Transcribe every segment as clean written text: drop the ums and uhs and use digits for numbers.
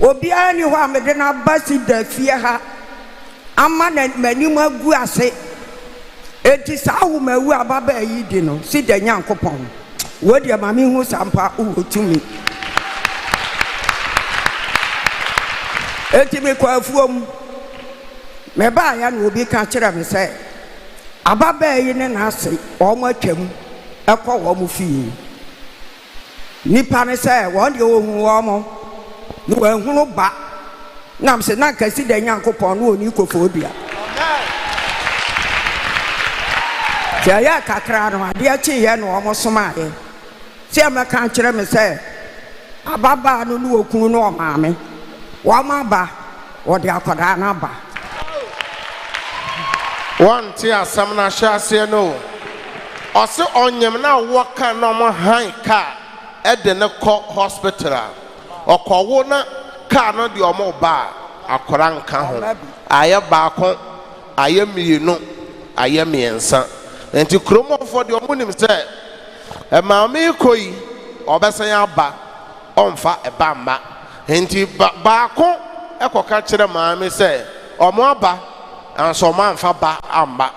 Obia ni ho amede na basi da fie ha ama na manim agu ase enti saa wo mawu ababa yi di no si da Nyankopɔn wo de mame hu sampa wo tumi enti me kwafuom me ba ya na obi ka kire me sɛ ababa yi ne na ase o mo atwam ekɔ wo mo fie nipa ne sɛ wo de wo hu wo mo no ehunu ba nam se na kasi da Nyankopɔn no oni kofodua ya kakra no ade achi ye no omo soma ye se me kan kire me se ababa no no okunu no maame wo ma ba wo de akoda na ba one ti asam na hye no o se onyem na wo kan no mo han ka e de ne kɔ hospital okɔwo na ka no de omo ba akora nka ho aye baako aye mienu aye miensa enti kromofo de omo nim sɛ e maame koyi obesan aba omfa e ba mma enti baako ekoka kire maame sɛ omo aba anso manfa ba amba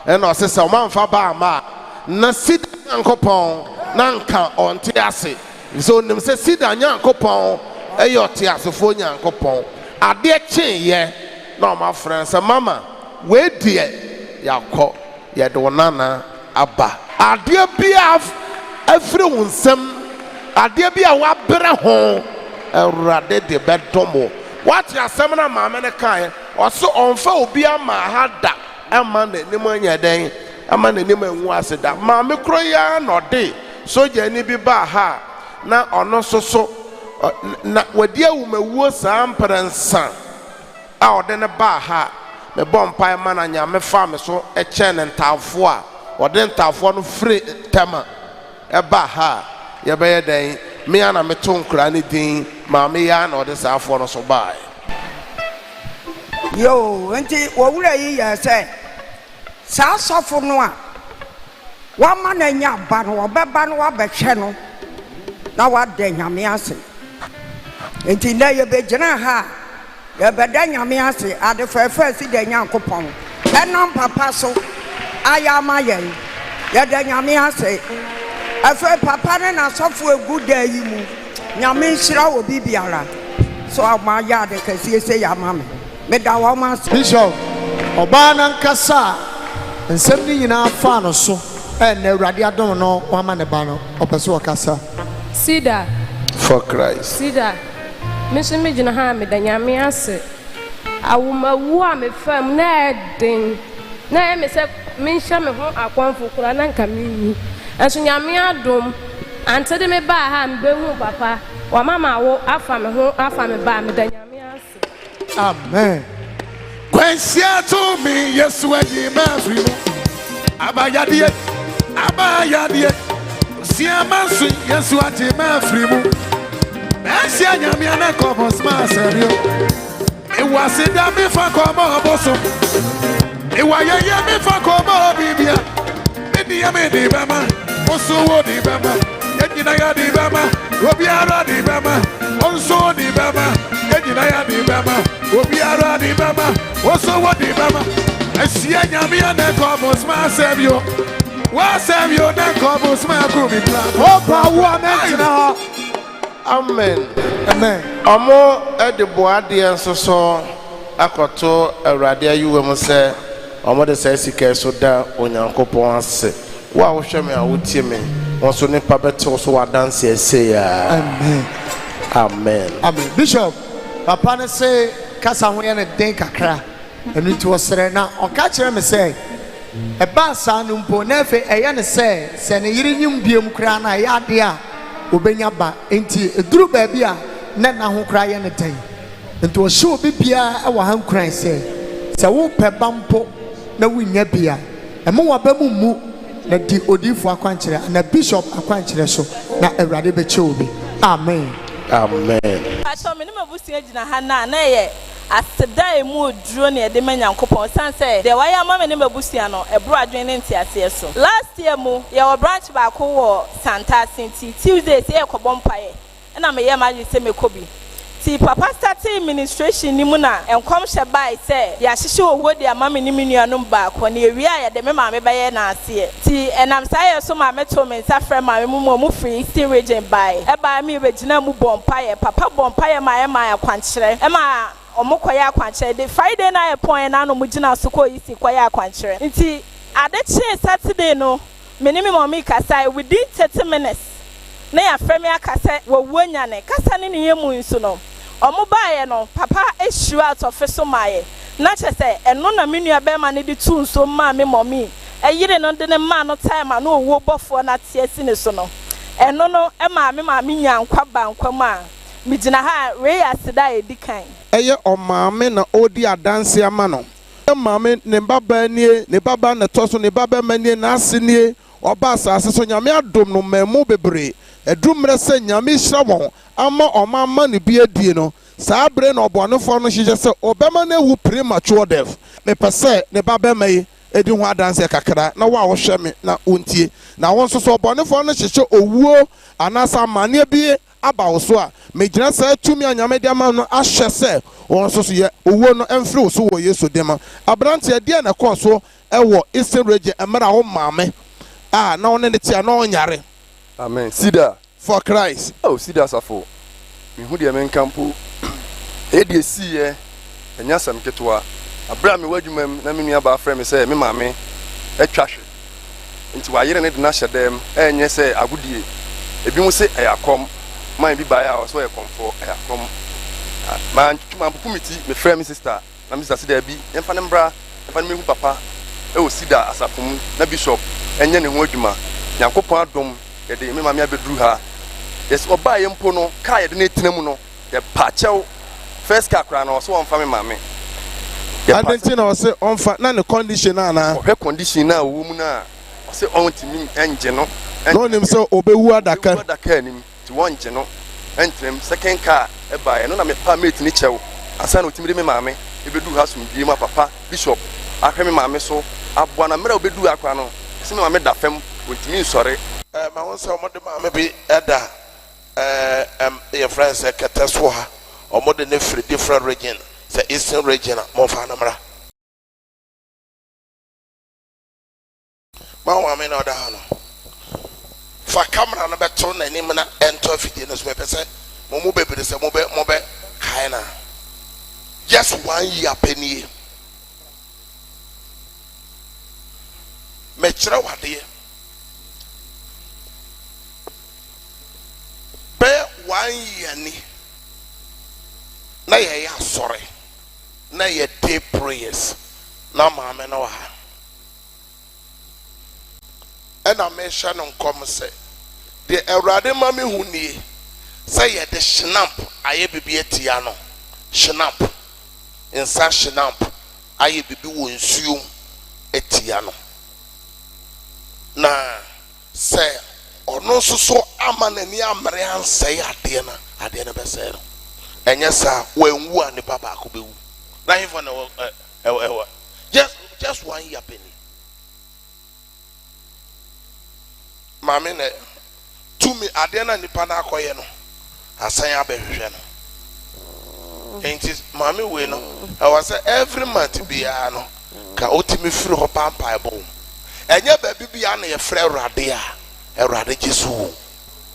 e no se sɛ manfa ba amba na sida Nyankopɔn na nka onte ase so nim sɛ sida Nyankopɔn eyo te asefo Nyankopɔn ade kyenye na ma frɛnsa mama we die yakɔ ye de wonana aba ade bia afre wunsam ade bia wabrɛ ho awurade de bedomo what asɛm na maame ne kan ɔso ɔmfa obi ama ha da ama na nim anya den ama na nim anwu ase da maame kro ya no de soja ni bi ba ha na ɔno soso na wadi awumawuo saa mprensa a ɔde ne ba ha me bompa ma na nyame fa me so eche ne ntafo a ɔde ntafo no free tema e ba ha ye be ye den me ana me to nkura ne din maame ya na ɔde saafo no so bae yo enti wo wura yi ya sɛ saa sɔfo no a wa ma na nya ba no obeba no wa behwe no na wa de nyame ase enti na ye be gina ha ye be da nyame ase ade fefe si de Nyankopɔn enam papa so ayama yen ye de nyame ase afa papa ne na sɔfo egu da yi mu nyame nhira wo bibiara so ama ya de kasie se ya mama me da wo ma Bishop oba na nkasa nsɛm ni nyina fa no so na Awurade adom no wa ma ne ba no opeso okasa CEDAR for Christ CEDAR me so me gina ha me da nyame ase awumawu a me fam na eden na me se me nhya me ho akwanfo kura na nka me nyi enso nyame adom ante de me ba ha me behu papa wa mama wo afa me ho afa me ba me da nyame ase amen Kwensia to me Yesu ayi mafri abayade siamansu Yesu ayi mafri mu Asia nyame na kobos ma serio e wasida me fa komo boso e wayeye me fa komo bibia me dia me di bama oso wo di bama yegyina ya di bama obiara di bama onso di bama yegyina ya di bama obiara di bama oso wo di bama Asia nyame na kobos ma serio wa serio na kobos ma ko mi plan opa wo amen na amen amen amo edeboade ensoso akoto Awurade ayuwe mu se omo de se sika so da Onyankopɔn ase wa wo hwɛ me a wotie me won so ne pa bete so wadanse ese ya amen amen amen Bishop papa ne say kasa ho ye ne den kakra enu ti osere na oka kire me say e ba sa no mpo na fe eye ne say se ne yiri nyim biem kra na ya de a obenya ba enti eduru ba bia na ho kra ye ne den enti o hye obi bia e wa han kran say se wo pe bampo na wunya bia e mo wa ba mu na di odifo akwankyere na bishop akwankyere so na Awurade be che obi amen amen acho me ne mabusia gina ha na ye aseda emu oduro ne de Nyankopɔn san say de waya ma me ne mabusia no ebro adwen ne ntiase so last year mu ye wo branch ba ko wo Santa City Tuesday say ekobɔ mpae na me ye ma se me kobi Nti papa started administration ni mu na enkom hye bai say ya hyehye owo de ama me ni me nuanom ba ko na ewia ya de me maame ba ye na ase. Ti enam say so maame to me nsa frɛ maame mu free Eastern region bai. E ba me be gina mu bompa ye papa bompa ye ma akwankyerɛ. E ma omokoya akwankyerɛ de Friday na ye point na no mu gina so ko isi koya akwankyerɛ. Nti ade che Saturday no me ni me mommy kasa within 30 minutes. Na ya frɛ me akasa wo nyane kasa ne ne yemu nso no omo baaye no papa ehuru out of so maaye na che se eno na me nua be ma ne de tu nso ma me mommy eyire no de ne ma no time na owo bofo na tie si ne so no eno no e ma me nya nkwa bankwa ma me gina ha we ya SEDAR edikan eye o maame na odi adanse ama no maame ne baba nie ne baba na toso ne baba manie na asenie oba asase so nyame adom no mamu bebre edumre se nyame hira won ama omama ne bi adie no saa bre na obonefo no hyeje se obema na wu premature death me pese ne baba mai edi ho adanse kakra na wa wo hwe me na ontie na won so obonefo no hyeche owuo anasa mane bi aba wo so a me gina saa tumi anyame de ama no ahye se won so ye owuo no emfre wo so wo Yesu de ma abrante ade na koso ewo Eastern region emra wo maame na won ne tia na onyare. Amen. CEDAR for Christ. Oh, CEDAR safo. Me hu de men kampo. EDC ye enya sam ketwa. Abra me wadwumam na me nua ba frɛ me sɛ me maame atwa hwe. Nti wa yere ne de na hyɛ dem enye sɛ agudie. Ebi mu sɛ ayakom. Man bi ba ya so yɛ komfo ayakom. Man tuma committee me frɛ me sister na me sister CEDAR bi yɛmfa ne mbra yɛmfa ne mehu papa o CEDAR asafom na bishop enye ne ho adwuma. Nyankopɔn adom yɛde me maame abeduru ha. Yes, oba yempo no ka yɛde ne tena mu no yɛ pakyɛw first car kra na so wonfa me maame. Adenti na ose onfa na ne condition na na. Ohwe condition na wo mu na ose ontimi enje no. No nim so obewu adaka. Obewu adaka nim ti wonje no. Entrem second car e ba no na me pa mate ni kyɛw. Asa na otimi de me maame ebedu ha so mbie ma papa bishop ahwe me maame so aboa na mera obedu akwa no. Se me maame da fam ontimi nsɔre. Ma won se omo de maame bi eda your friends say Kateswa or more than every different region, the Eastern region, more Fanamara. Mamma, no down. For camera and a beton and him and 12 dinners, maybe say, Momo baby is a mobe, Kaina. Just 1 year penny. Metra what dear. Bear 1 year ni. Na ye ya sorry. Na ye day prayers. Na mama no ha. And I mention on come say. The Erade mami huni. Say ye the shnamp. Aye bibi etiano. Shnamp. Insa shnamp. Aye bibi wonsuum etiano. Na say. Ono so ama nani amre ansɛ ade na bɛsɛ no ɛnyɛ sa wanwu a ne baba ko bewu na hifo na just 1 year penny mame na tumi ade na nipa na akɔyɛ no asan abɛhwehwɛ no enti mame we no ɛwɔ sɛ every month bia no ka otimi firi hɔ pampa ɛbɔ ɛnyɛ ba bibia na yɛfrɛ Awurade a Erade Jesu.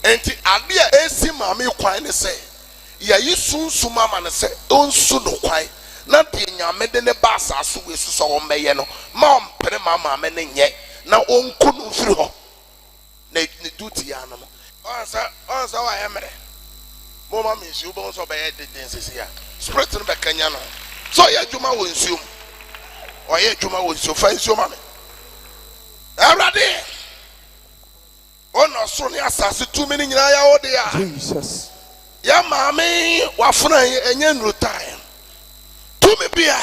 Enti ade a esi maame kwan ne se ya yisu suma ma ne se onsu no kwan na de nyame de ne ba asaso we so wo meye no ma ompere ma maame ne nye na onku no firi ho na ne duty ya no onsa wa emere mo ma me nsu bo so be ye de sisi ya spirit no be kanya no so ye dwuma wo nsu o ye dwuma wo nsu fa nsu ma me Erade ono so ne asase tumi ni nyina ya ode ya Jesus. Ya maame wafuna enye nrutai tumi bia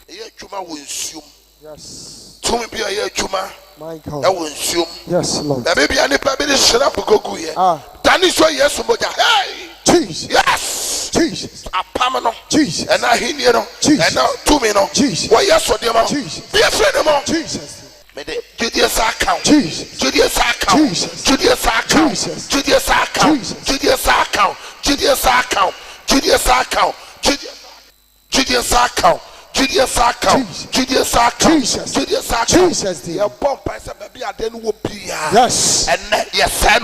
ye adwuma wo nsuom. Yes. Tumi bia ye adwuma My God. e wo nsuom. Yes, Lord. Na bibia ni pa bi ni hira pogogu ye. Dani so Yesu moja. Hey! Jesus. Yes. Jesus. Apam no. Jesus. And I hear no. Jesus. And now tumi no. Jesus. Wo Yesu de ma. Jesus. Be a friend mo. Jesus. Me de Judas account. Jesus. Judas account. Jesus. Judas account. Jesus. Judas account. Jesus. Judas account. Judas account. Julius account. Julius account. Julius account. Julius account. Julius account. Jesus, your bomb price baby I then will be yes. And yes, son.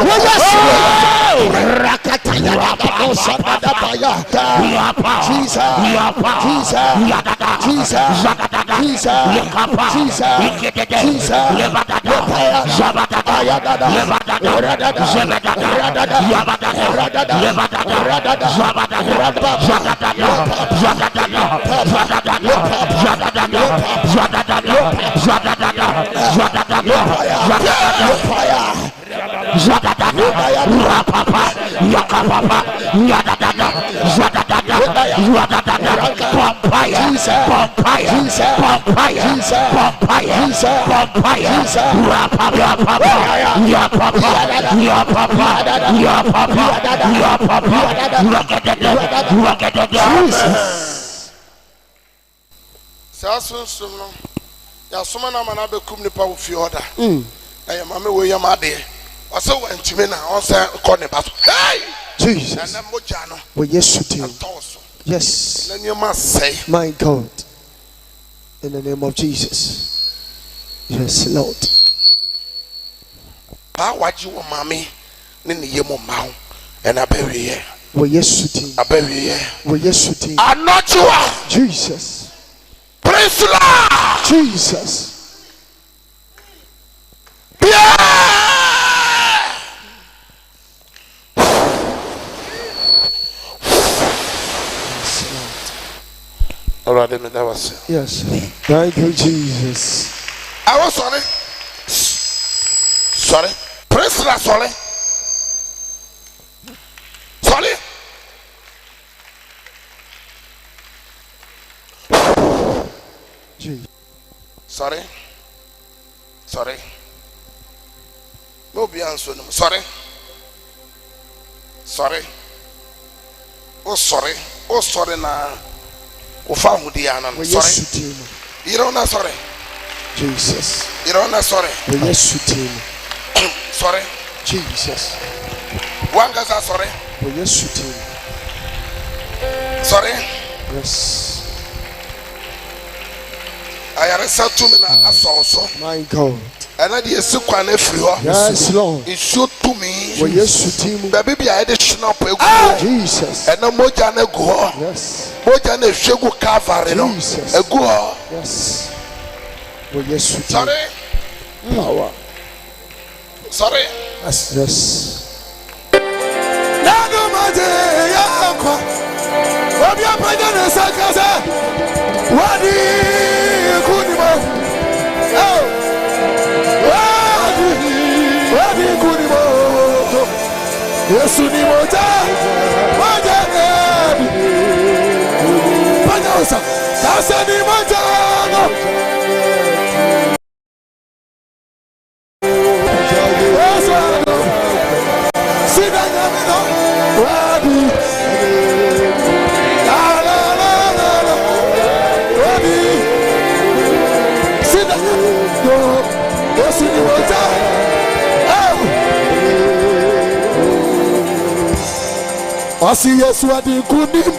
Ya soma na mana be kum nipa wo fi order. Eh mama we yam ade. O se wantimi na o se ko ne ba so. Hey! Jesus. Na moja no. We yesuti. Yes. Na nyoma say. My God. In the name of Jesus. Yes, Lord. Pa waji wo mame ne ne yemo ma ho. E na be we ye. We yesuti. Abewe ye. We yesuti. Anochua. Jesus. Praise the Lord. Jesus. Yeah. All right, then that was. Yes. Thank you, Jesus. I was sorry. Sorry. Praise the Lord. Sorry. Sorry. Sorry. Sorry. No be answer. Sorry. Sorry. Oh sorry. Oh sorry na. O fa hudi anan. Sorry. You don't know sorry. Jesus. You don't know sorry. Sorry. Jesus. One guy sorry. Sorry. Yes. I arrested to me na also. My God. And I did see kwan free ho. Yes, Lord. It showed to me. We yesuti. Baby I dey snap egu. Jesus. And no moja na egu ho. Yes. Moja na hwegu Calvary no. Egu ho. Yes. We yesuti. Sorry. Power. Sorry. Yes. Nanu maje yakwa. Obi apanya na sakasa. Wadi kunimo. Oh. Wadi kunimo. Yesu ni moja. Moja ni. Panya osa. Kasa ni moja. Wasi Yesu adi kunim.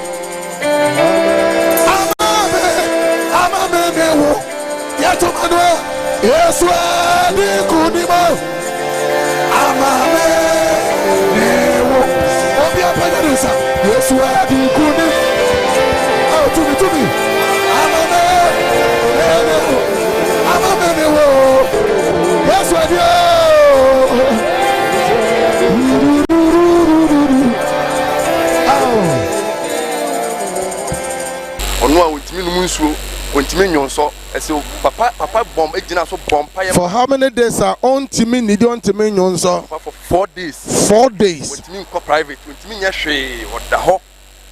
Amame mewo. Yato manwe. Yesu adi kunim. Amame mewo. Obi apanyarusa. Yesu adi kunim. Oh, tumi. Amame mewo. Amame mewo. Yesu adi. Papa bomb ejina so bomb. For how many days are on Timmy need on Timmy Nyonso? For 4 days. 4 days. When Timmy go private, when Timmy nyahwe or da ho.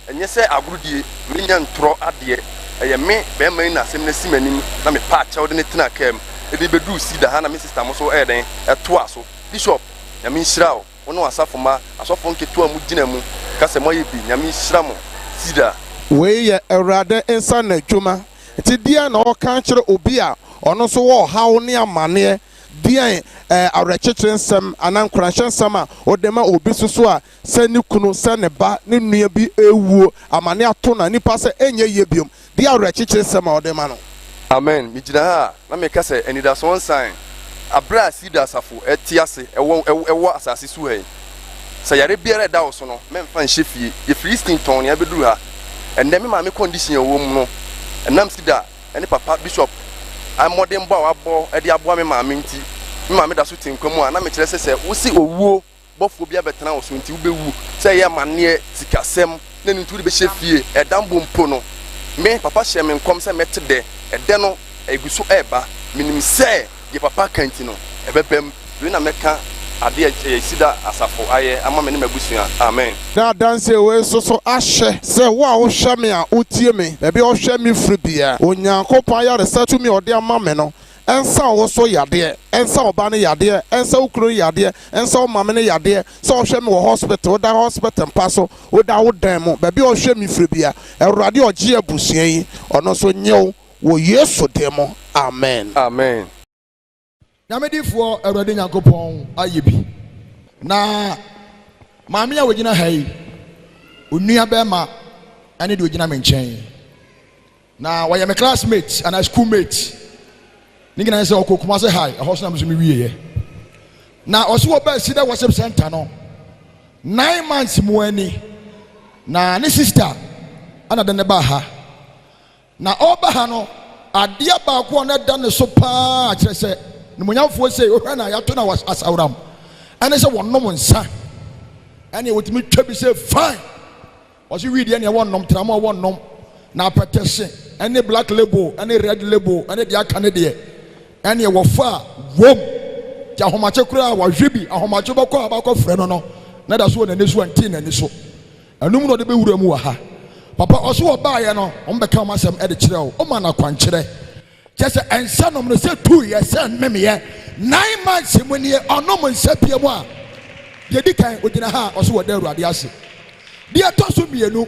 And yes say agrudi me nya ntro ade. Eye me be man na sem na simanim na me pa cha wode ne tena kam. E dey bedu CEDAR ha na me sister mo so e den e to aso. Bishop, ya me nhira o. Wono asafo ma, asofo nketo amu gina mu. Ka se moye bi, ya me nhira mo. CEDAR. We ye Awurade ensa na dwuma. Ti dia na o kan kire obi a ono so wo hawo ne amane deɛ awerɛkyekye nsɛm anaa nkoranhyɛ nsɛm a ɔde ma obi soso a sɛ ne kunu sɛ ne ba ne nua bi ewuo amane ato na nipa sɛ enye yie biom deɛ awerɛkyekye nsɛm a ɔde ma no. Amen. Mi gyina ha na me ka sɛ anidaso nsan abra CEDAR asafo ɛte ase ɛwɔ asase so ha yi. Sɛ yare biara da wo so no memfa nhyɛ fie ye Filistin ton ya beduru ha ɛnɛ me ma me condition ɛwɔ mu no ɛnam CEDAR ɛne papa bishop amodem bɔ awabɔ ɛde aboa me ma me nti me ma me da so tenkwam a na me kyerɛ sɛ wo si owuo bɔfo bia betena wo so nti wo bewu sɛ yɛ maneɛ sikasɛm na ne nturi be hyɛ fie ɛdam bompo no me papa hyɛ me nkom sɛ mete de ɛdɛ no eguso ɛba minim sɛ ye papa kanti no ɛbɛbɛm we na meka ade CEDAR asafo aye ama me ne magusua. Amen. Na dance we so ahye se wo a wo hwe me a otie me be be wo hwe me firi bia onyankopon ya research me ode ama me no ensa wo so yade ensa oba ne yade ensa ukro yade ensa o mame ne yade so wo hwe me wo hospital da hospital mpa so wo da wo dan mu be be wo hwe me firi bia Awurade ogye abusua yi ono so nyew wo Yesu demo. Amen. Amen. Nyamedifo Awurade Nyankopɔn ayebi na maame a wogina ha yi onua bɛma ane de ogina me nkyɛn na wɔyɛ me classmate and a schoolmate ni gina sɛ okokuma sɛ hi ɛhɔ so na me wiye na ɔso wɔ ba CEDAR worship center no 9 months mu ani na ne sister ana de ne ba ha na ɔba ha no adeɛ baako na da ne so paa kyerɛ sɛ no munyamfo say ohwa na yato na was asawram ene se wonnom nsa ene wotimi twa bi say fine was you read ene wonnom trama wonnom na apetese ene black label ene red label ene dia kane de ene wo fa wom ja homache kura wa hwebi ahomache bokọ abakọ frɛ no na da so na nesu anti na ni so anum no de be wura mu wa ha papa oso wo baaye no on be ka masem e de kyerɛ wo o ma na kwankyerɛ just and son of the say 2 years send me 9 months when you are no man say pia mo ye di kan odina ha oso wo da Awurade ase dia to so mienu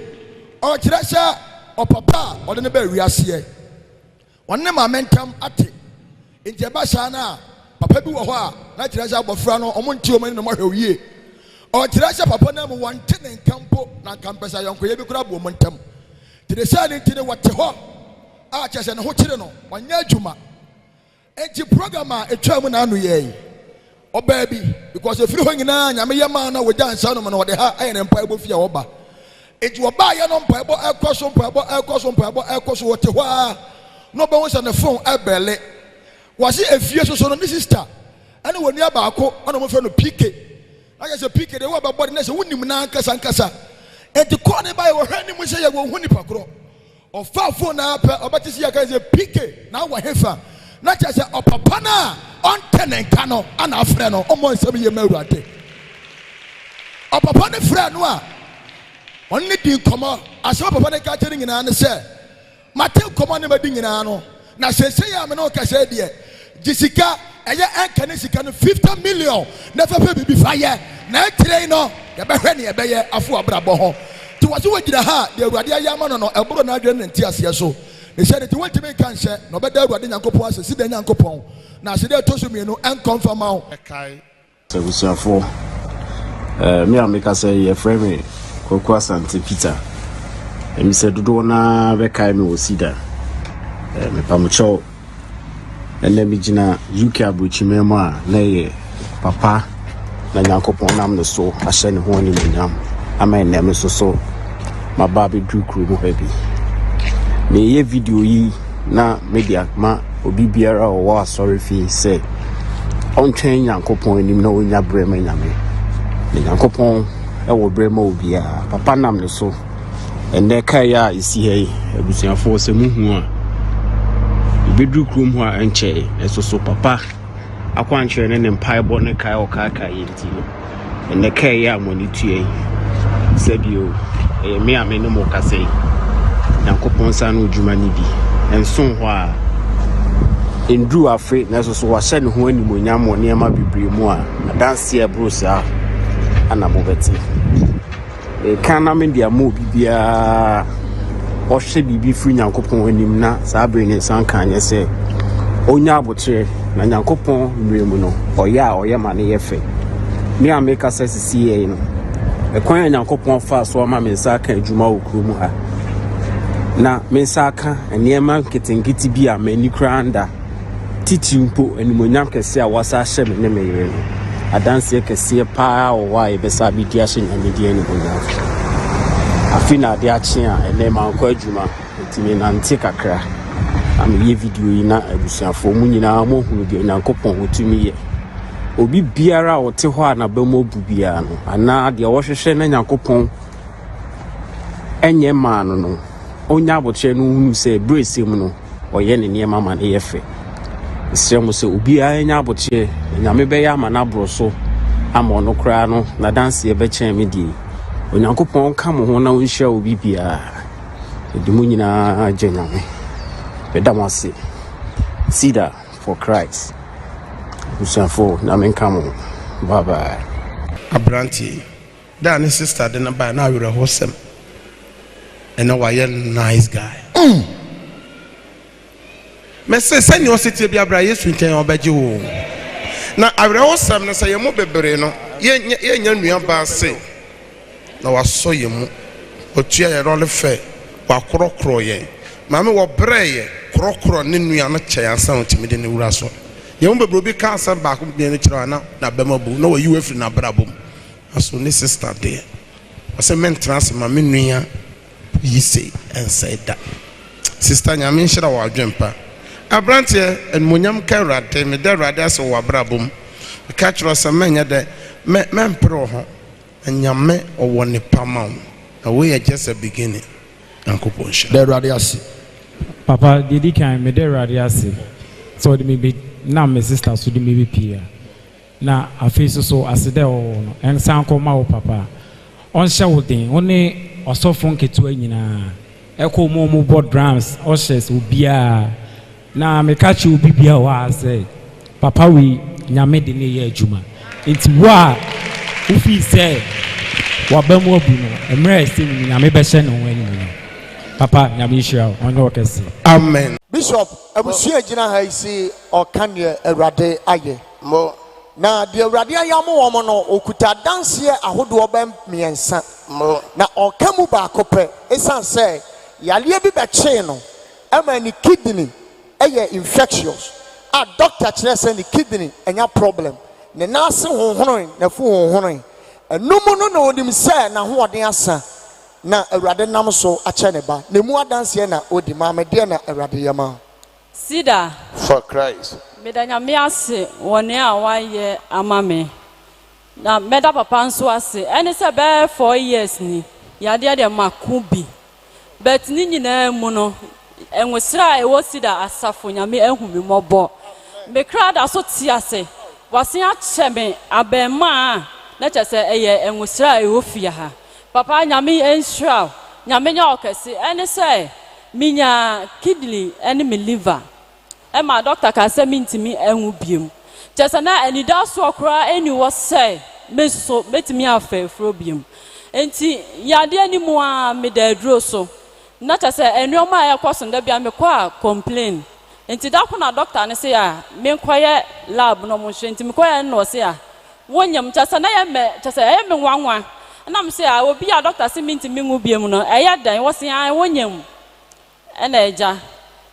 o kire sha o papa o de ne ba wiase ye wonne ma mentam ate nje ba sha na papa bi wo ho a na kire sha abofra no o mo nti o mani no mo hwe wie o kire sha papa na mo wante ne nkampo na nkampesa yonko ye bi kura bo mo ntam tire sha ne tire wote ho a chese ne ho kire no wanya adwuma enti program a etwa mu na anu ye oba bi because efiri ho nyina nyame yema na wogya nsa no no wode ha aye ne mpa ebo fia oba enti oba ye no mpa ebo ekoso wote ho a no be won ne phone ebele wasi efie so no ni sister ene woni abaako ona mo fe no PK aye se PK de wo ba body na se wonim na nkasa enti ko ne ba ye wo hwani mu se ye wo hu nipa kro o fa phone na pa obati ya kan se PK na wa hefa na cha se opapa na on tenenka no ana afre no o mo nsem ye mawurade opapa ne frɛ no a on ne din komo ase opapa ne ka kyere nyina ne se mate komo ne madi nyina no na sese ya me no ka se de gisika eye enka ne sika no 50 million na fa fa bibi fa ye na etirei no ye behwe ne ye beye afo abrabɔ ho ti waso wagina ha de Awurade ayama no eboro na adwe ne nti ase so ne se ne ti wonti me kan hye no beda Awurade Nyankopɔn ase si da Nyankopɔn na ase de toso mienu en confirm out kai sebusiafo me ameka say ye frame me Kokwa Sante Peter emi se dodo na be kai me wo CEDAR me pamucho ene mi gina UK abrochime mu a na ye papa na Nyankopɔn nam ne so ahye ne ho ni munyam ama ene me so ma ba be du kru mu habi me ye video yi na media ma obi biara o wa sorry fi say on twen Nyankopɔn anim na onya brema nyame ne Nyankopɔn e wo brema obi a papa nam ne so ene kai ya isi hei abusuafo se muhu a bedu krum ho a enche eso papa akwanche ne mpaebo ne kai o kaka yenti no ene kai ya monitue sebio me ame no mo kasei Nyankopɔn sa no dwuma ni bi enso ho a endru afre na eso wa hye ne ho animonyam mo ne ma bibre mu a adanse e bros a ana mo beti kana me dia mo bibia o hye bibi firi Nyankopɔn anim na sa abre ne san kan ye se onya abotre na nyankopon mmremu no oya ma ne yefe me ameka sesisi ye no ekwan nyankopon fa so ma mensa ka adwuma okuru ha na mensa ka eniema nketinketi bi a mani kranda titi mpo enimonyam kese a wasa hye me ne meyere no adanse kese pa o wa e besa bi dia hye nyamedi enimonyam afina de ache a enema nkwa adwuma ntimi na nte kakra am ye video yi na abusuafo mu nyina mo hunu de nyankopon hotumi ye obi biara wote ho a na bemo bu bia no ana de wohwehwe na nyankopon enye ma no onya abotre no hunu se brace mu no oye ne niema ma ne yefe sɛmo se obi anya abotre nyame be ya ma na broso ama no kra no na dance ye be chen me die onyankopon ka mo ho na onhia obi bia edimu nyina agyenyame bedamase CEDAR for Christ usanfo na menkamo bye bye abranti da ne sister de na ba na awere hosem ena waye nice guy me say send your city bia bra Yesu nchen obaje wo na awere hosem no say yemo bebere no ye nya nua ba se na waso yemu otua ye role fe wa krokro ye mame wo breye krokro ne nua no che ansa otimi de ne wura so yemu bebere obi ka ansa ba ko bi ne kiro na bemabu na wa you free na brabom aso ne sister there ose men trans ma me nua yi say and say that sister nyame nhira wa adwempa abrantie enmonyam ka rade me da rade aso wa brabom ka kiro se menya de mempro ho nyame owo ne pama na we are just a beginning yankopon sha da rade ase papa didi kan me da rade ase so de me be na me sister so de me be pia na afeso so asede o no ensan ko ma wo papa on sha wo den oni osofo nketu anyina eko mo board drums oshes obia na me kachi obibia wa say papa we nyame de ne ye adwuma enti wa ufi say wa bamu abu no emre se ni nyame be hye no wani no papa nyame hira on no kese amen Bishop abusu agina ha isi okane awrade aye mo na de awrade ayamo wo mo no okuta danse ahodo ba miensa mo na okamu ba akopɛ esan sɛ yale bi bɛkye no ama ni kidney ɛyɛ infectious a doctor kyerɛ sɛ ni kidney enya problem ne nase honhoron na fu honhoron enumu no na onim sɛ na hoɔden asa na awrade nam so akyɛ ne ba na mu adanse na odi ma me de na awrade yama CEDAR for Christ medanya me ase wone a waye amame na meda papa nso ase ene se be 4 years ni yade de makubi but ni nyina mu no enwosira e wo CEDAR asafo nyame ehumi mobo me krada so ti ase wase ache me abema na chese eye enwosira e wo fia ha papa nyame enhra nyame nya okese ene se minya kidney ene me liver Emma doctor ka say mintimi enwu biem. Chese na enida so okra eni wo say meso metimi afefro biem. Enti yade animu a me da duro so. Na chese enuoma ya kwaso nda bia me kwa complain. Enti da ko na doctor ne say a me nkoye lab no mo hwe enti me koye no say a wonyam chese na ye me chese ye me nwanwa. Na me say a obi a doctor say mintimi nwu biem no eya dan wo say a wonyam. Ena eja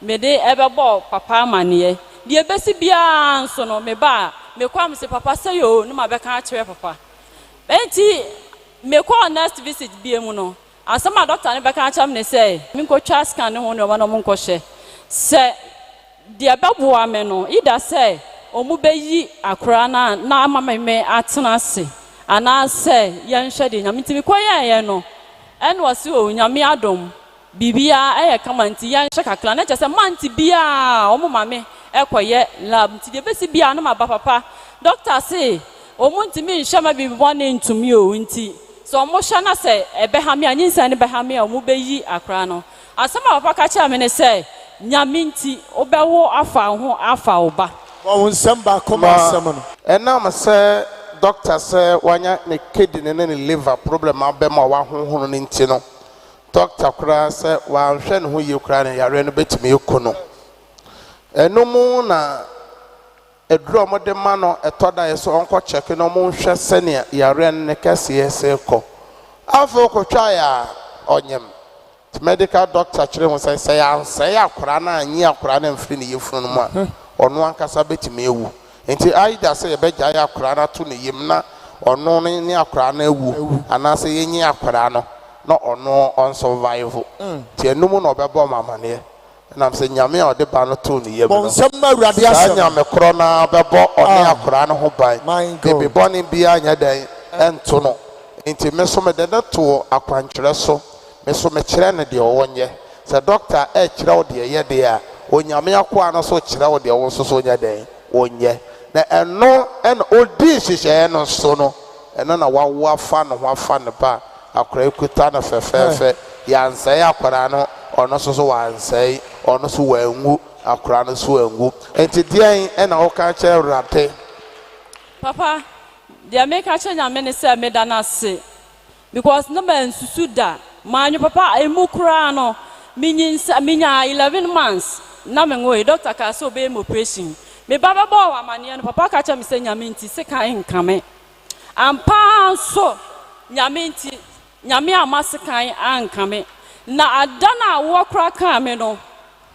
mede ebebo papa amane de ebesi bia nso no me ba me kwa me se papa say yo no ma be kan akire papa enti me kwa next visit bia mu no asama doctor ne be kan akire me say me ko twa scan ne ho no ma no mo hye se de ebebo ame no ida say omu be yi akora na amama me atena se ana say yen hwe de nyame timi kwa ye no eno wase o nyame adom bibia eye kamanti yan hye kakla na chese manti bia omo mame ekoye lab nti de besi bia no maba papa doctor say omo ntimi nhye ma bibi ne ntumi o nti so omo hye na say ebe ha me anyinsa ne be ha me omo be yi akra no asema papa ka cha me ne say nyame nti obewo afa ho afa oba wo nsem ba koma asem no enam say doctor say wanya ne kidney ne liver problem abema wa honhono ne nti no Doctor kura se wa hwe ne ho ye kura ne yare no betimi ekono ɛno na eduro mo de ma no etoda yeso onko check no mo hwɛ sɛnea yare ne kɛse yɛsɛ kɔ afɔ kɔtwa ya onyem medical doctor kyerɛ mo sɛ ya ansɛ ya akora na anyi akora na mfiri ne yefunu no mu a ɔno ankasa betime ewu enti aida sɛ yɛbɛgya ya akora na to ne yem na ɔno ne akora na ewu anase yenyi akora no na ɔno on survive ti enum na ɔbɛbɔ mamane nam sɛ nyame a ɔde ba no to ne yem no bonsam ma awurade asɛm nyame korɔ na bɛbɔ ɔne akora no ho ban bebe bɔne bia nya dan ɛnto no enti me so me de to akwankyerɛ so me so me kyerɛ ne deɛ ɔwɔ nyɛ sɛ doctor kyerɛ wo deɛ yɛ deɛ a onyame akoa no so kyerɛ wo deɛ wo so so nya dan onyɛ na ɛno ɛna odi hyehyɛ no so no ɛno na wawo afa no ho afa ne ba akora ekuta no fɛfɛɛfɛ yansɛe akora no ɔno so so wansɛe ɔno so wangu akora no so wangu enti deɛn ɛna woka kyerɛ Awurade papa deɛ meka kyerɛ nyame ne sɛ meda no ase because no man nsusu da manyo papa emu koraa no minya 11 months na mengoe doctor ka so be operation me baba bo amane no papa ka kyerɛ me sɛ nyame nti se kan nkame ampa so nyame nti nyame amase kan ankame na adana wo kora ka me no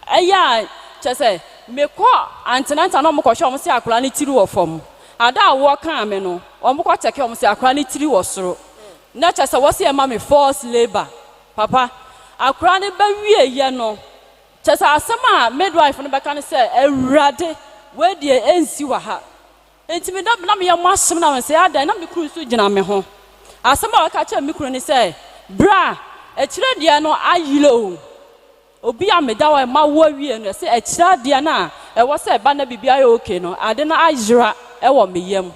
ɛya kyɛ me kɔ antenanta no mo kɔ hwɛ mo se akora ne tiri wɔ fam ada wo ka me no ɔmo kɔ tɛke ɔmo se akora ne tiri wɔ soro na kyɛ sɛ wo se ma me force labor papa akora ne ba wie ye no kyɛ sɛ asɛm a midwife no bɛka ne sɛ Awurade we die ensi wa ha enti me na me yɛ mo asɛm na me sɛ ada na me kuru so gyina me ho asɛm a wɔka kyerɛ me kuru ne sɛ bra ɛkyerɛ deɛ no ayilo obi a meda wa ma wo wie no sɛ ɛkyerɛ deɛ na ɛwɔ sɛ ba na bibia yɛ okay no ade na ayira ɛwɔ me yam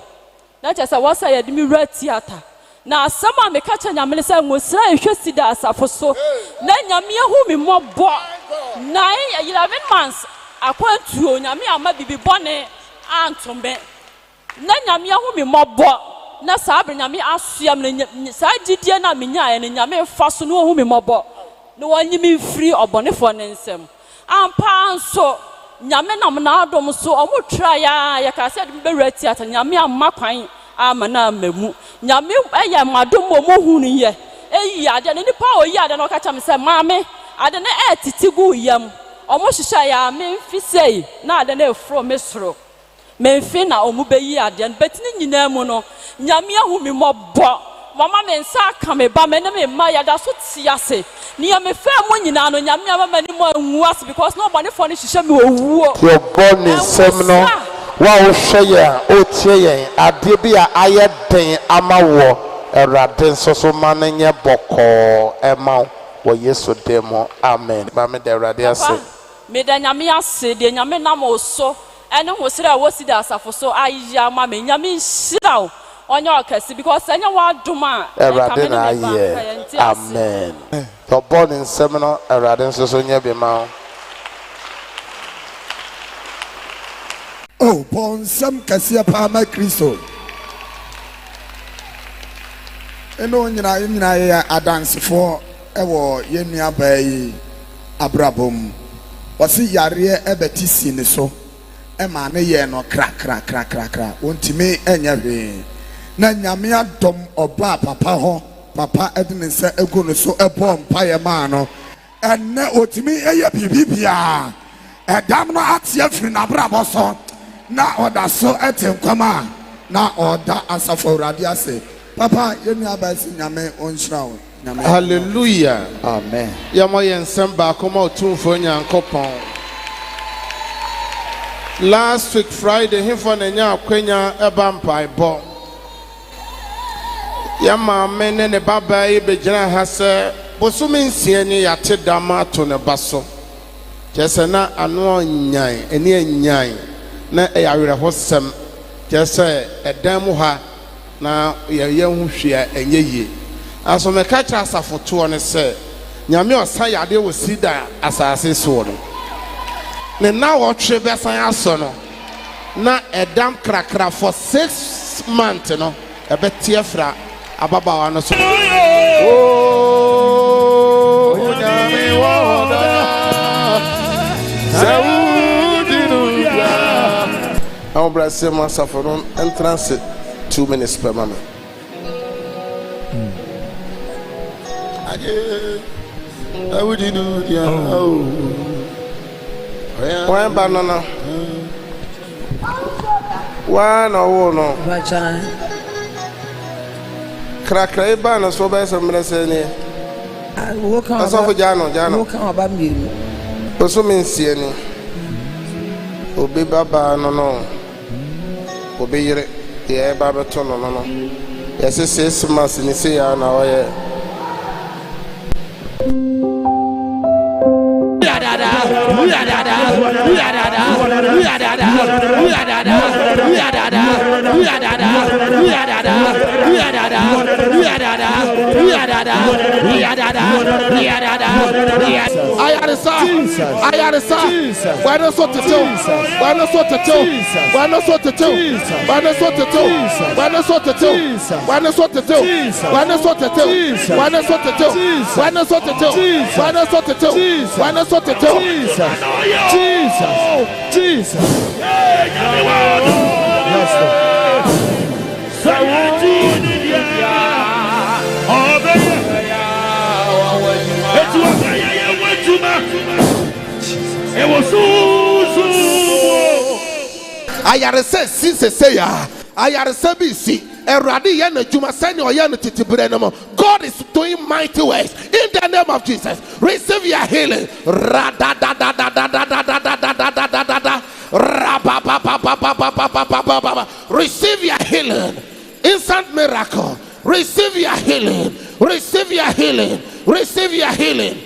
na kyɛ sɛ wɔ sɛ yɛ de me wura theater na asɛm a meka kyerɛ nyame ne sɛ ngosira ehwɛ sida asafo so na nyame ahu me mmɔbɔ na 11 months akwantuo nyame ama bibi bɔne antome na nyame ahu me mmɔbɔ na sabre nyame asuam na saa gidie na menya ne nyame fa so no ahu me mmɔbɔ na wɔnyi me free ɔbɔnefo ne nsɛm ampa nso nyame nam na adom so ɔmo tra ya ka sɛ de bɛwura theater nyame amma kwan ama na mamu nyame ɛyɛ madom mo hunu ye eyi ade ne nipa oyi ade no ka kyam sɛ maame ade ne titi gu yam ɔmo hyehyɛ ya me mfisei na ade ne efro me soro me mfi na ɔmo beyi ade no betini nyina mu no nyame ahu me mɔbɔ mama me nsa ka me ba me ne me ma ya da so tiase ne me fa mo nyina no nyame ama ni mo anwu as because nobody for ne hyehyɛ me owuo your born in seminal wa wo hwɛ yɛn o tie yɛn ade bi a ayɛ den ama wɔ Awurade nso so ma no nyɛ bɔkɔɔ ɛma wɔ Yesu dem mu amen ma me da Awurade ase me da nyame ase de nyame nam o so ɛne ho sere a wo si da asafo so ayya ma me nyame nhyira onye okasi because anya wa adoma Awurade na ayɛ amen your born in seminal Awurade nso so nyɛ bi ma oh bonsam kasia pa ma Kristo eno nyina ya adansefo ewo yenua bayi abrabom wasi yare ebeti si ne so e ma ne ye no kra ontimi enya hwe na nyame adom oba papa ho papa edine nsa egu no so ebo mpa ye ma no enne otimi eye bibibia edam no atia firi na brabo so na oda so etenkwama na oda asafo Awurade ase papa yenua ba si nyame onhyira wo nyame hallelujah amen yamo yensem ba koma otumfo nyankopon last week Friday himfo na nya akwanya eba mpaebɔ yama mene ne baba yi begyina ha sɛ bosome nsia ni yate dama to ne baso kyɛsɛ na ano nyan eni nyan na ɛyawere ho sɛm kyɛsɛ ɛdan mu ha na yɛyɛ ho hwea enye yie aso me ka kyerɛ asafoto ne sɛ nyame ɔsa yade wɔ CEDAR asase so no ne na wɔtwe bɛsan aso no na ɛdam krakra for 6 months no ɛbɛtie fra ababawa no so oh nyame woda sawudino Brasem Safaron entrance 2 minutes per moment. I would do One banana. One or no. Cracker banana so by some message. I walk on. That's all for Jano. Walk on about me. Also means any. Obi Baba no. Obi yeah Baba Tono no. Yes, it's 6 months in the sea now. Why not so to tell? Why not so to tell? Why not so to tell? Why not so to tell? Why not so to tell? Why not so to tell? Why not so to tell? Why not so to tell? Why not so to tell? Why not so to tell? Why not so to tell? Jesus. I said, since say I said, BC. God is doing mighty ways in the name of Jesus. Receive your healing. Receive your healing. Instant miracle. Receive your healing. Receive your healing. Receive your healing.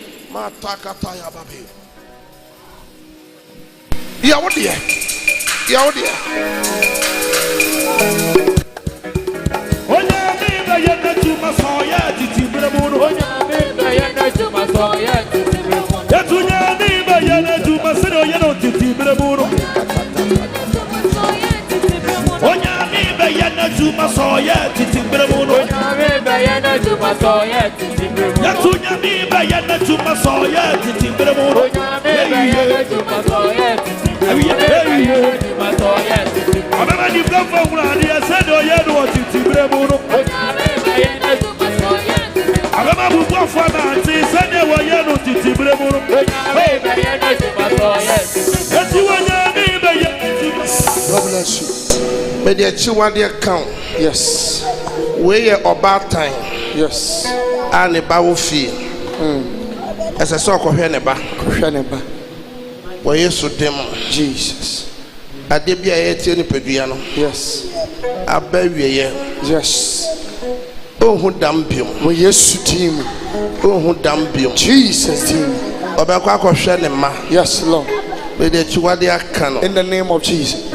God bless you. May the chiwadi count. Yes. We are about time. Yes. And the bawo fee. As I saw Koheneba. Where you so them. Jesus. I did be a 10 peduano. Yes. I baby. Yes. Oh, who damn you? We yes team. Oh, who damn you? Jesus team. Obako Shenema. Yes, Lord. May the chiwadi count. In the name of Jesus.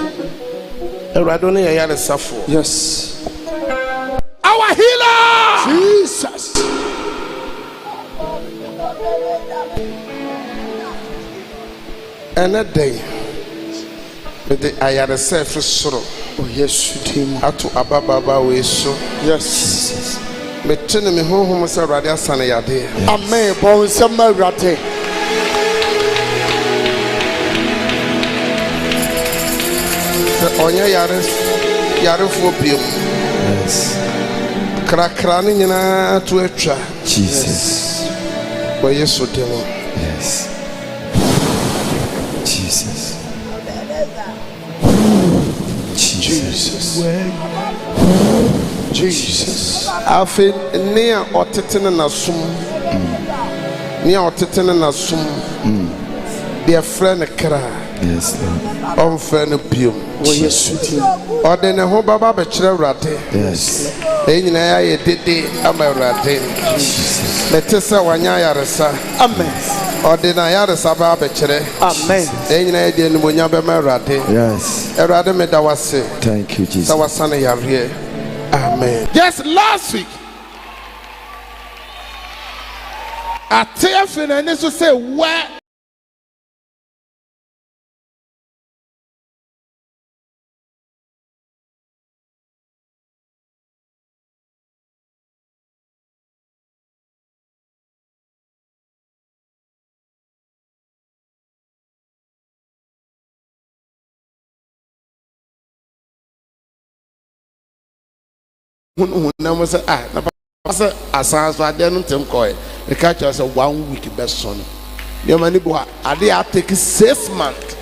Radoni ayare safo. Yes. Our healer. Jesus. And a day. With the ayare self soro. Oh yes, team. Atu ababa we so. Yes. Me tene me honhom se radia sane yade. Amen. Bon sema rate. Onye yare fo biom. Yes. Krakra ni nyina atu atwa. Jesus. Wa Yesu demo. Yes. Jesus. Jesus. Jesus. Afi ne a otetene na sum. Ne a otetene na sum. De friend kra. Yes, Lord. On friend biom. Oh yes, team. Ode ne ho baba be kire wrade. Yes. E nyina ya ye dede ama wrade. Jesus. Mete se wanya yaresa. Amen. Ode na yaresa ba be kire. Amen. E nyina ye de numonya be ma wrade. Yes. Erade me da wase. Thank you, Jesus. Sa wasane yare. Amen. Just last week, I tell you, and this to say, where na mo say na papa say asan so ade no ntem koy e ka cha say 1 week be so no ne ma ni bo ade a take 6 months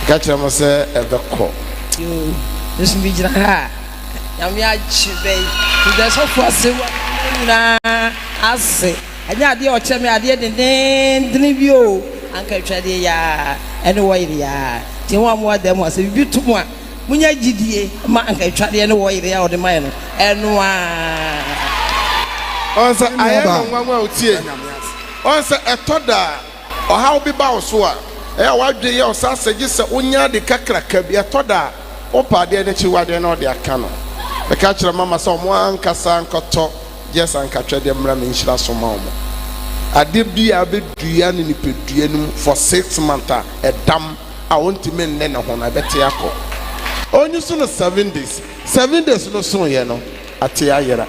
ka cha mo say e be ko yo this be jira ha ya mi a chibe the so for say na ase anya ade o che me ade den bi o anka twade ya ene wo yire ya ti wa mo dem ase bi to mo a munya gidie ma anka twade ene wo yire ya o de mai no eno a onsa ayeno nwanwa otie onsa etoda o ha obi ba so a wadwe ye o sa sege se onya de kakraka bi etoda o pa de ne chi wade na o de aka no be ka kire mama so mo ankasa nkoto yes anka twade mra me nhyira so ma o ade bi a be dua ne nipedua num for 6 months edam a wontime nne ne ho na bete akọ onyu so no 7 days no so ye no ate ayera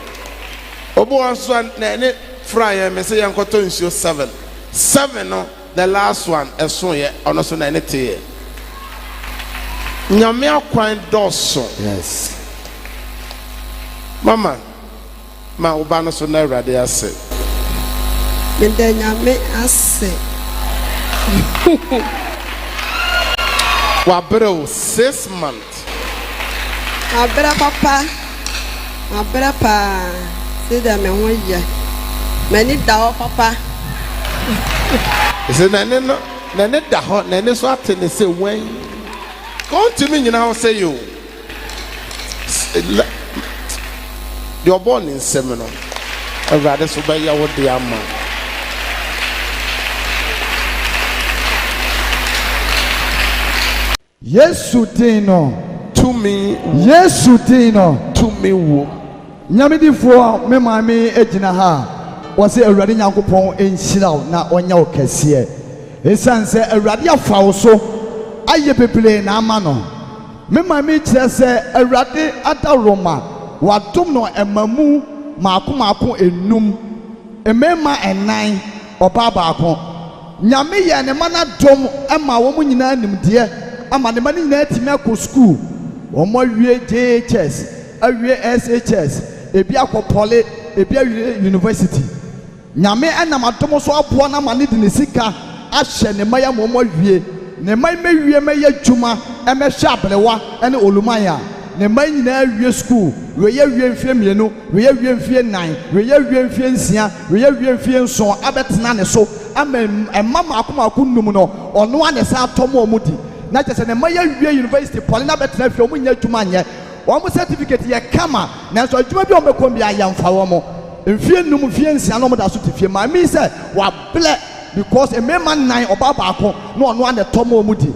obo aso na ne fry me say yankoto nsuo 7 no the last one eso ye ono so na ne te nyame akwan doso yes mama ma oba no so na urade ase me de nyame ase wa bro 6 months abra papa abra pa CEDAR me ho ye mani da papa is na ne da ho na ne so atene se wen continue nyina ho say you the born in seminar rather so by your dear man Yesu dino to me Yesu dino to me wo nyamedifo me maame ejina ha wose awurade nyankopɔn enhyiraw na onya okɛseɛ esanse awurade afa wo so aye bebre na ama no me maame kyerɛ sɛ awurade adaroma wadom no emamu maako enum emema enan ɔba baako nyame yɛ ne mana dom ema wo mu nyinaa nimdeɛ ama ne mana nyinaa timi akɔ school wɔn awie JHS awie SHS ebi akɔpɔle ebi awie university nyame ɛnam adom so aboɔ na ma ne de ne sika ahyɛ ne maya mo awie ne mai mewie mɛyɛ adwuma ɛmɛhwɛ abelewa ɛne olumanya ne mai nyinaa awie school weyɛ awie mfie mienu weyɛ awie mfie nan weyɛ awie mfie nsia weyɛ awie mfie nson abɛtena ne so ama ɛma maako num no ɔno ane sa atɔm ɔmo di na kyerɛ sɛ ne mai awie university pɔle na bɛtena fie ɔmo nyɛ adwuma nyɛ ɔmo certificate yɛ kama nanso adwuma bi ɔmo kɔm bi ayamfa wɔn mfie num mfie nsia na ɔmo da so te fie maame sɛ wablɛ because emema nan ɔba baako na ɔno ane tɔm ɔmo di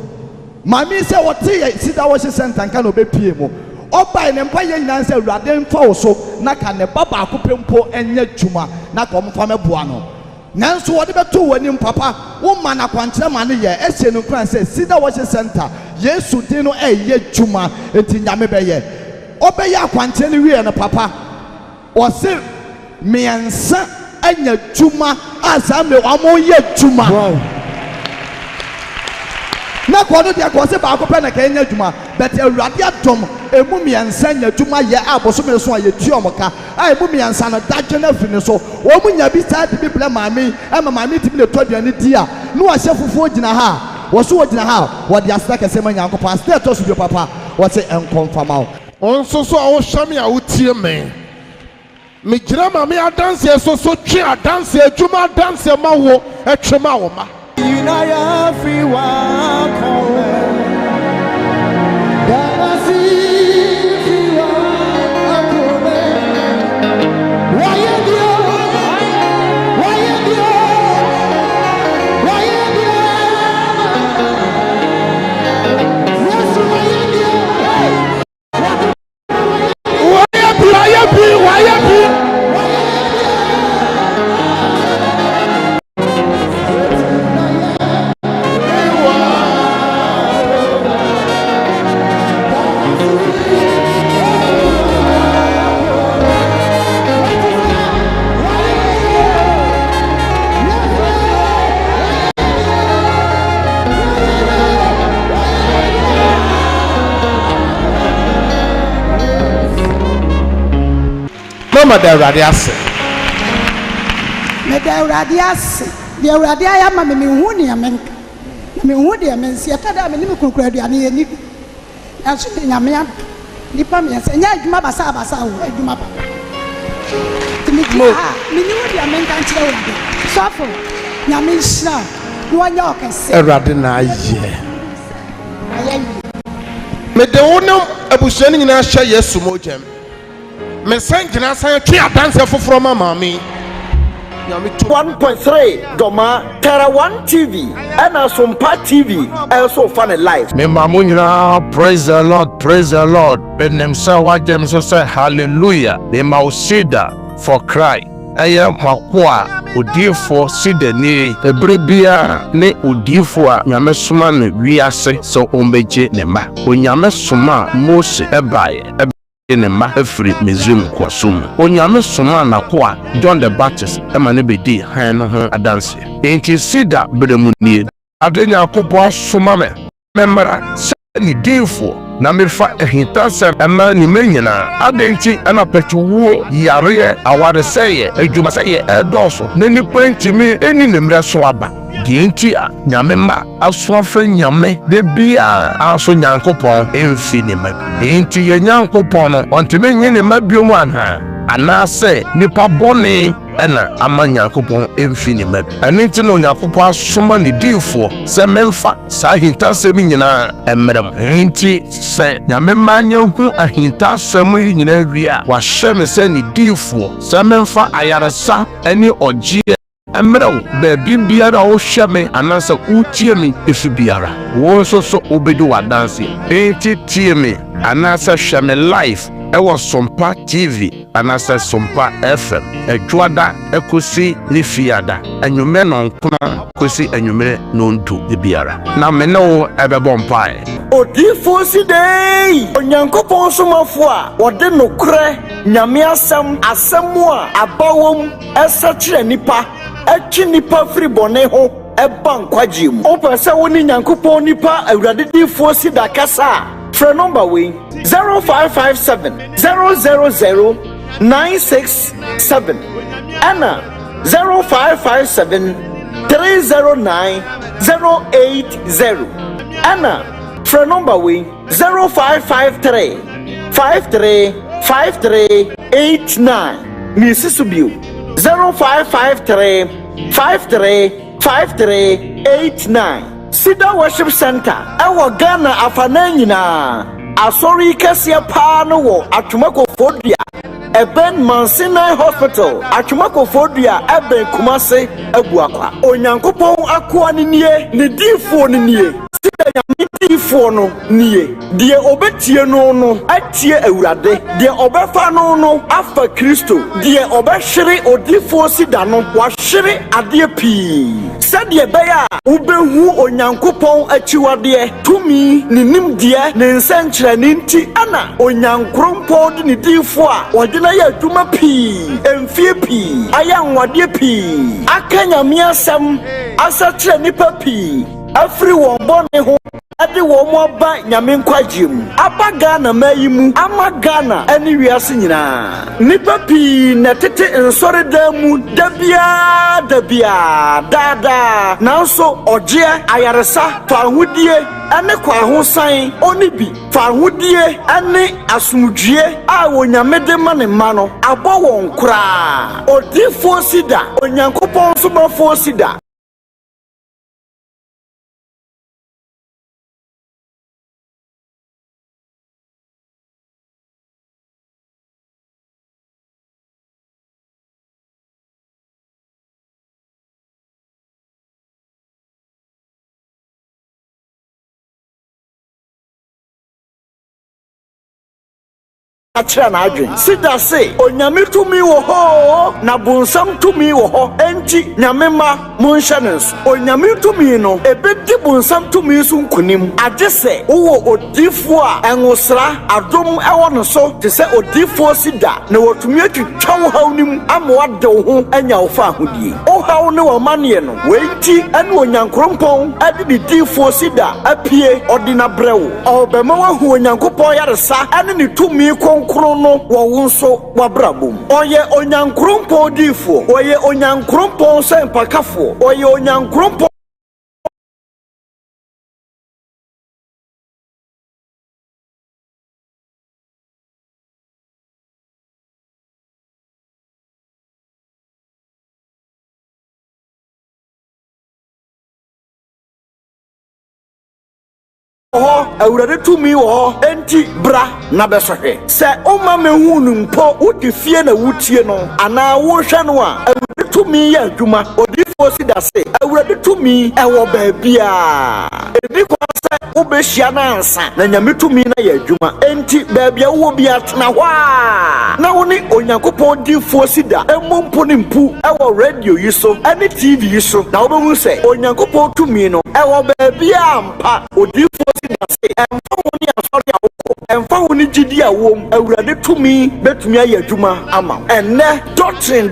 maame sɛ wɔte yɛ CEDAR worship center nka na ɔbɛpie mu ɔba ne mpa yɛ nyinaa sɛ awurade mfa wo so na ka ne ba baako pempo ɛnyɛ dwuma na ka ɔmo fa mɛboa no nanso wɔde bɛto wɔ anim papa wo ma na kwankyerɛ ma ne yɛ ɛhyɛ no kran sɛ CEDAR worship center yesu din no ɛyɛ dwuma enti nyame bɛyɛ ɔbɛyɛ akwankyerɛ no wie no papa ɔse mmiɛnsa anya dwuma a saa mmerɛ ɔmo yɛ dwuma na kɔdo deɛ kɔ sɛ baako pɛ na ka ɛnyɛ dwuma but awurade adom emu mmiɛnsa nya dwuma yɛ a bosome so a yɛtua ɔmo ka a emu mmiɛnsa no dadwe no afiri ne so wɔn nya bi saa de bi brɛ maame ɛma maame timi na ɛtɔ aduane di a na wɔhyɛ fufuo gyina ha wɔso wɔgyina ha wɔde aseda kɛseɛ ma nyankopɔn aseda ɛtɔ so bio papa wɔte nkɔmfama wo nso so a wohwɛ me a wotie me megyina maame adanseɛ so twe adanseɛ adwuma adanseɛ ma wo ɛtwe ma wo ma Unaya free one comment. mama da radiase me da radiase de radia ya ma me hu ne amenka me hu de amensi atada me ni me kurukura aduane ye ni aso nyame ya nipa me se nya adwuma basa o adwuma ba timi mo me ni hu de amenka nchire wo de sofo nyame nshira no anya okese erade na aye me de wonam abusuani nyina hye yesu mojem me san gina san twe adanse foforo mama mi 1.3 Doma Tera 1 TV and SOMPA TV also fun live. Me mamunyina praise the Lord. Ben them say what them say hallelujah. They mausida for cry. Aya makwa odifo sida ni ebrebia ne odifo a nyame soma ne wiase so ombeje ne ma onyame soma Mose ebaye ne ma afri Misraim kwasum onyame soma na kwa John the Baptist ema ne bedi han no ho adanse enti sida bremu nie adenya akopɔ soma me memra ni difo na mefa ehintasem ema ni menyina adenti ana petuwo yare aware seye adwuma seye edoso na nipa ntimi eni nemre so aba dienti a nyame ma aso afa nyame de bia aso nyankopon emfi ni ma enti ye nyankopon no ontime nyine ma biomu anase nipa bone ena ama nyankopon emfi ni ma anenti no nyankopon asoma ni difo se memfa sa hintasem nyina emrem enti se nyame manya hu ahintasem nyina wia wa hyeme se ni difo se memfa ayaresa eni ogie emrew bebi biara o hyeme anasa utie mi efi biara wo so obedu wadanse enti tie mi anasa hyeme life ewo SOMPA TV anasa SOMPA FM ejuada ekosi lifiada anwume no nkuna kosi anwume no ntu biara na me no ebebo mpae odifo sidei onyankopon somafo a wode nokre nyame asem a abawom esakire nipa echi nipa firi bone ho eba nkwagye mu opese woni nyankopon nipa awurade difo sida kasa for number we 0557 000 967 Anna 0557 309 080 Anna for number we 0553 535389 Mississippi 0553 535389 CEDAR Worship Center ewo Ghana afana nyina asori kese pa no wo atwomako fodua eben Mansinai Hospital atwomako fodua eben Kumase abuakwa onyankopon akoa ne nie ne difo ne nie sida nyame difo no nie die obetie no atie awurade die obefa no afa Kristo die obehwere odifo sida no wahwere ade pii sadie beya ubehu onyankopon achiwade tumi ne nimdie ne nsankyere ne nti ana onyankrompo de ne difo a wodena ya adwuma pii emfie pii ayanwade pii akanyame asem asakyere nipa pii afri won bone ho ade wo mo ba nyame nkwagye mu aba Ghana mayimu ama Ghana ani wiase nyina nipa pii na tete nsore da mu dabia dada nanso oje ayaresa fahodie ane kwahosan onibi fahodie ane asumdue a wonyame de mane ma no abo won kura odifo sida onyankopon so bafo sida achira na adwen sida se onyame tumi wo ho na bonsam tumi wo ho enti nyame ma monhyanens onyame tumi no ebedi bonsam tumi so nkunim agese wo odifo a enwosra adom ewo no so te se odifo sida na wotumi atwitwa wo hawnim amwa de wo ho anya wo fa ahodie o haw ne wo mane no wenti ene onyankrompon ade di difo sida apie odina brewo obema wo hu onyankopon yaresa ene ne tumi kon kronkron no wo wo nso wabrabom oye onyankrompo difo oye onyankrompo sempakafo oye onyankrompo awurade tumi wo enti bra na besohwe se oma mehunu mpo wodi fie na wutie no ana wo hwe no a awurade tumi ya adwuma odifo si da se awurade tumi ewo baabia edi ko se ubehia na ansa na nyame tumi na ya adwuma enti baabia wo bia tena hwa na wo ni onyankopɔn difo si da emompo ni mpu ewo radio yi so ani tv yi so na wo behu se onyankopɔn tumi no ewo baabia ampa odifo emfa woni gidi awom awurade tumi betumi aye adwuma ama enne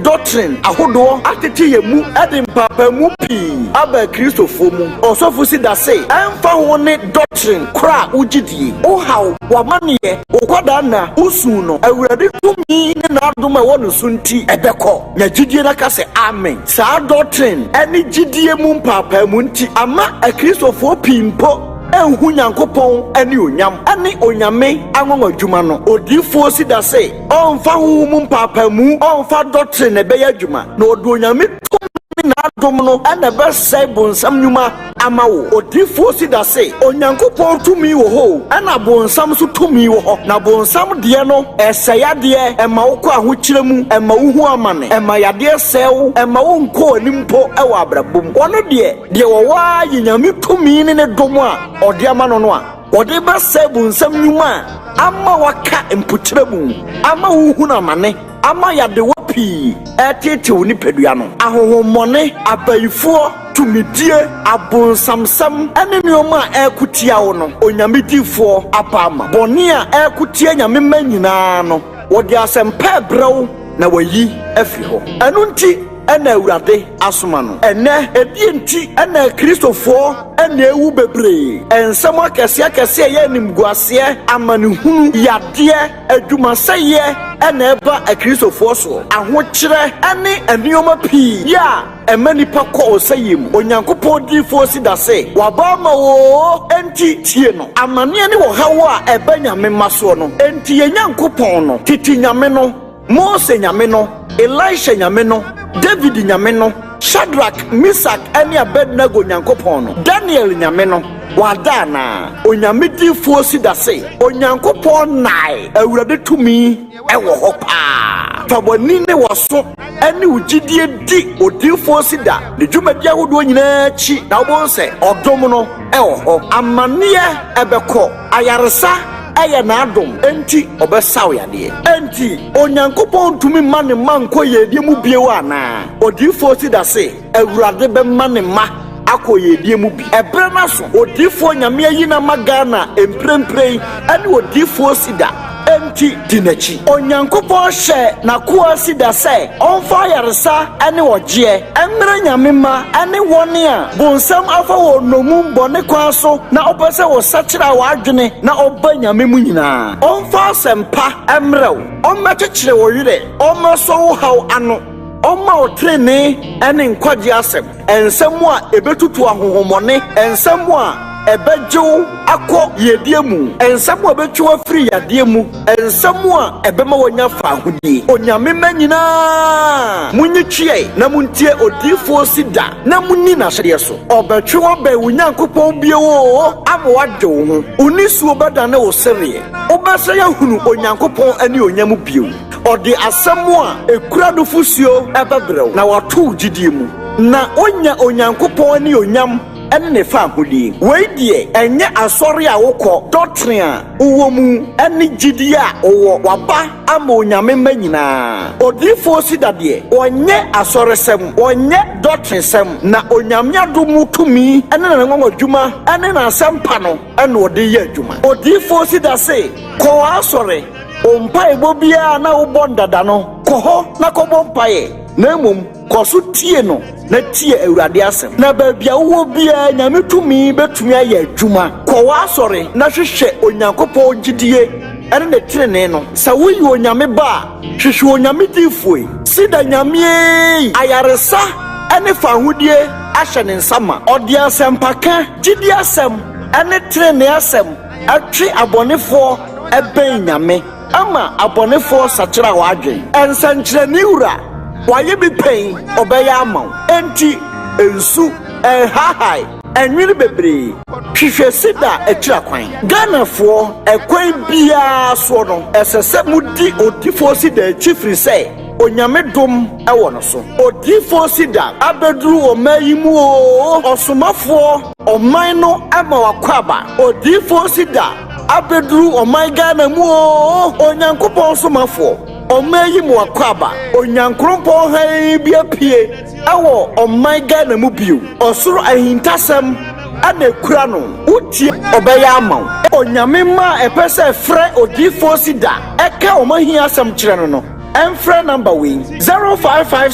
doctrine ahodo atete yemu ede mpapa mu pi aba kristofo mu osofo si da se emfa woni doctrine kra ugidie o haw wamane okwada na usu no awurade tumi ne na adoma wono sunti ebekọ nya gidie na ka se amen sa doctrine ene gidie mu mpapa mu nti ama kristofo pi mpo enhu nyankopɔn ani onyam ani onyame anwon adwuma no odifo si da se onfa hu mu mpapa mu onfa doctrine be adwuma na odo onyame tumi na adom no ana be sai bonsam nyuma amawo odifo si da se onyankopɔn tumi wo ho ana bonsam so tumi wo ho na bonsam de no esayade ema wo kɔ ahokyere mu ema wo hu amane ema yade sew ema wo nkɔ animpo ewa abrabom wono de wo wa nyame tumi ne dom a odi amano no a odi ba sebu nsam nyuma ama waka empukyere mu ama wuhu na mane ama yade wopi etete woni pedua no ahohommone abayifuo tumidie abonsamsam ene nioma ekutia wo no onyame difo apama boni a ekutia nyame manyina no wodi asempa brew na wayi afiri ho enu nti ena awurade asoma no ene edienti ena kristofo ena ewu bebre ensem akese ye nimguase amanehunu yade adwuma seye ena eba kristofo so ahokyere ene enioma pi ya emanipa ko osayim onyankopɔn difo si da se wabama wo enti tie no amane ne wo hawo a ebanyame maso no enti yenyankopɔn no titi nyame no Mose nyame no Elisha nyame no David nyame no Shadrach Misak ene Abednego nyankopɔn no Daniel nyame no wadana onyame difo si da se onyankopɔn nai awurade tumi ewo ho pa taboni ne waso ene ugidie di odifo si da ne dwumadia wodo nyina chi na wo se odom no ewo ho amane ebekɔ ayaresa aya na adom enti obesaw yade enti onyankopɔn tumi ma ne manko yedie mu biewa na odifo si da se awurade be ma ne ma akoyedie mu bi ebre na so odifo nyame ayi na magana emprempre ani odifo si da enti dinachi onyankopɔn hye na koa si da se onfa yaresa ane oje emre nyame ma ane wone a bonsam afa wo nomu bone kwa so na opese wo sachira wa adwene na oba nyame mu nyina onfa sempa emrew ommekyekire wo yire ommeso wo haw ano Oma otrene ene nkwaji asem ensemu a ebetutu ahohomone ensemu a ebejew akọ yedie mu ensemu ebetwa free yade mu ensemu a ebema wonya fa ahudie onyame manyina munyitwie na muntie odifo sida na munni na hye so obetwe oba unyankopɔn biewo amwadwo ho unisuo badane wo sere obese yahunu onyankopɔn ani onyam biewo odi asemu a ekura do fusuo ebebrew na watu gidie mu na onya onyankopɔn ani onyam ene ne fa ahudie we die enye asori a wokɔ doctrine a uwo mu ene gidie a owo waba ama onyame manyina odifo sidade onye asori sem onye doctrine sem na onyame adomu tumi ene na nwanwa adwuma ene na asempa no ene odi ye adwuma odifo sidase ko asori ompa ebobia na ubondada no koho na kobompa na mum koso tie no na tie awurade asem na baabia wo bia nyame tumi betumi aye adwuma ko wa asore na hwehwe onyankopɔn gidie ɛne ne tenene no sɛ woyi onyame ba hwehwɛ onyame difoe sida nyame ayaresa ɛne fahodie ahyɛ ne nsama ɔde asɛmpaka gyidi asɛm ɛne tenene asɛm atwe abɔnefoɔ ɛbɛn nyame ama abɔnefoɔ sakyera wadwen ɛnsɛnkyerɛnne wura wayɛ bi pɛn ɔbɛyɛ ama wo enti ensu ɛnhahae ɛnwene bebree hwehwɛ sida akyira kwan ghanafoɔ ɛkwan biara soɔ no ɛsɛ sɛ mudi odifoɔ sida akyi firi sɛ onyame dom ɛwɔ no so odifoɔ sida abɛduru ɔman yi mu o ɔsomafoɔ ɔman no ama wakɔ aba odifoɔ sida abɛduru ɔman ghana mu o onyankopɔn somafoɔ ɔman yi mu wakɔ aba onyankopɔn han bi apie ɛwɔ ɔman ghana mu bio ɔsoro ahintasɛm ana ekura no utie ɔbɛyɛ ama wo onyame ma ɛpɛ sɛ frɛ odifoɔ sida ɛka ɔmahia asɛm kyerɛ no no ɛmfrɛ number wei 0556